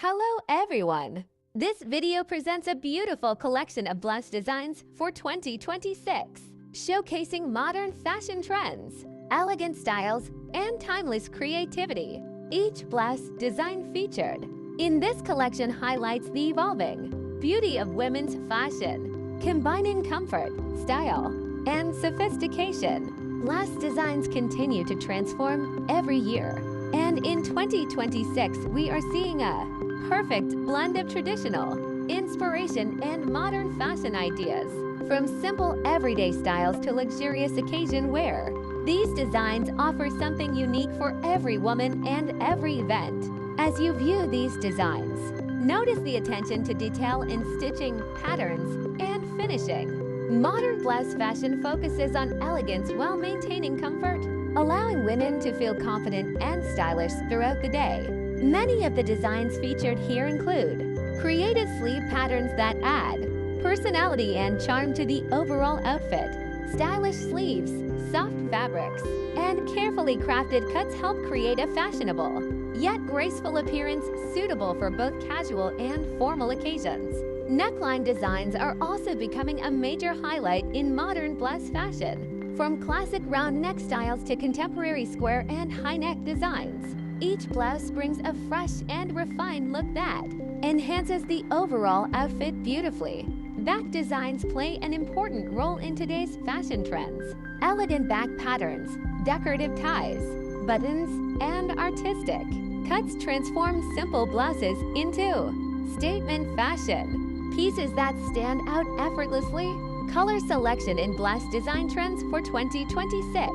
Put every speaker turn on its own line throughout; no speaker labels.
Hello everyone! This video presents a beautiful collection of blouse designs for 2026, showcasing modern fashion trends, elegant styles, and timeless creativity. Each blouse design featured in this collection highlights the evolving beauty of women's fashion, combining comfort, style, and sophistication. Blouse designs continue to transform every year, and in 2026 we are seeing a perfect blend of traditional inspiration and modern fashion ideas. From simple everyday styles to luxurious occasion wear, these designs offer something unique for every woman and every event. As you view these designs, notice the attention to detail in stitching, patterns, and finishing. Modern blouse fashion focuses on elegance while maintaining comfort, allowing women to feel confident and stylish throughout the day. Many of the designs featured here include creative sleeve patterns that add personality and charm to the overall outfit, stylish sleeves, soft fabrics, and carefully crafted cuts help create a fashionable yet graceful appearance suitable for both casual and formal occasions. Neckline designs are also becoming a major highlight in modern blouse fashion, from classic round neck styles to contemporary square and high neck designs. Each blouse brings a fresh and refined look that enhances the overall outfit beautifully. Back designs play an important role in today's fashion trends. Elegant back patterns, decorative ties, buttons, and artistic cuts transform simple blouses into statement fashion. Pieces that stand out effortlessly. Color selection in blouse design trends for 2026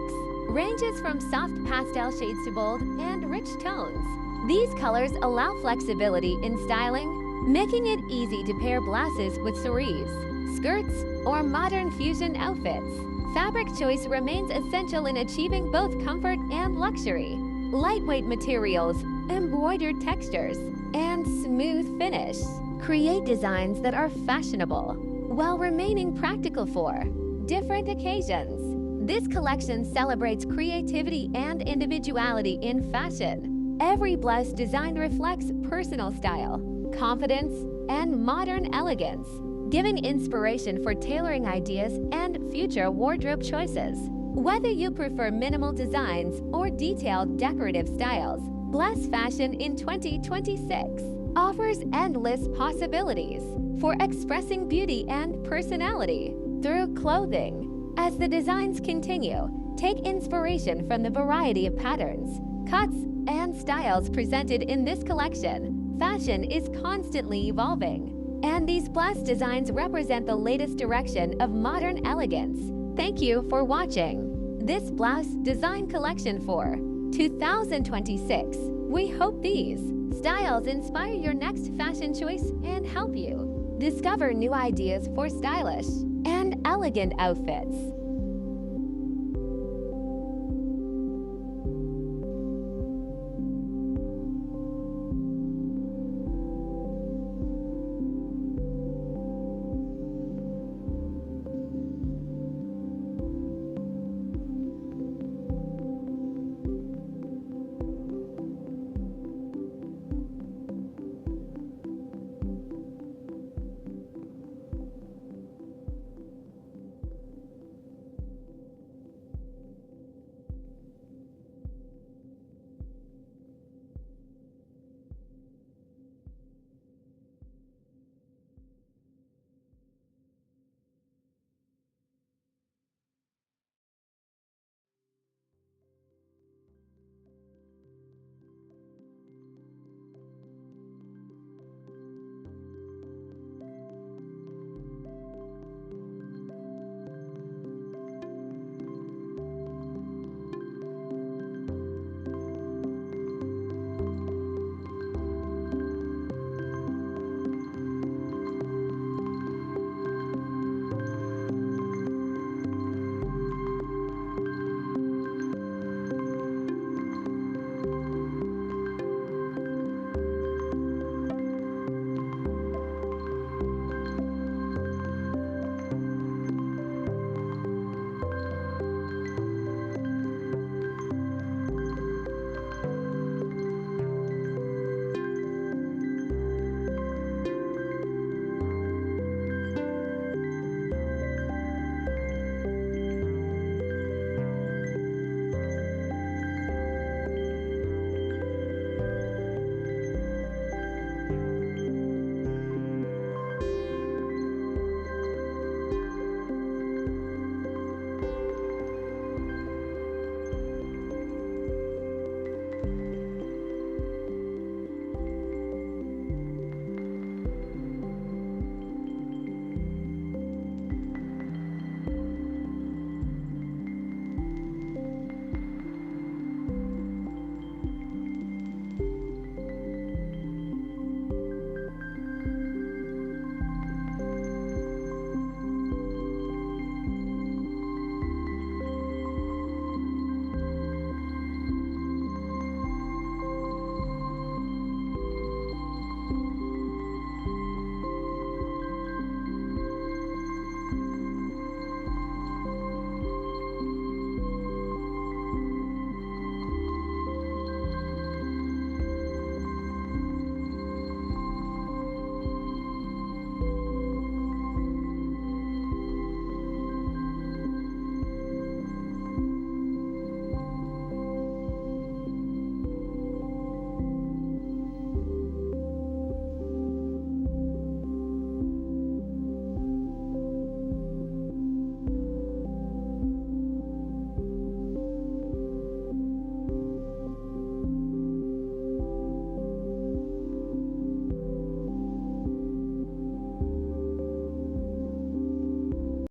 ranges from soft pastel shades to bold and rich tones. These colors allow flexibility in styling, making it easy to pair blouses with cerise, skirts, or modern fusion outfits. Fabric choice remains essential in achieving both comfort and luxury. Lightweight materials, embroidered textures, and smooth finish create designs that are fashionable while remaining practical for different occasions. This collection celebrates creativity and individuality in fashion. Every blouse design reflects personal style, confidence, and modern elegance, giving inspiration for tailoring ideas and future wardrobe choices. Whether you prefer minimal designs or detailed decorative styles, blouse fashion in 2026 offers endless possibilities for expressing beauty and personality through clothing. As the designs continue, take inspiration from the variety of patterns, cuts, and styles presented in this collection. Fashion is constantly evolving, and these blouse designs represent the latest direction of modern elegance. Thank you for watching this blouse design collection for 2026. We hope these styles inspire your next fashion choice and help you discover new ideas for stylish and elegant outfits.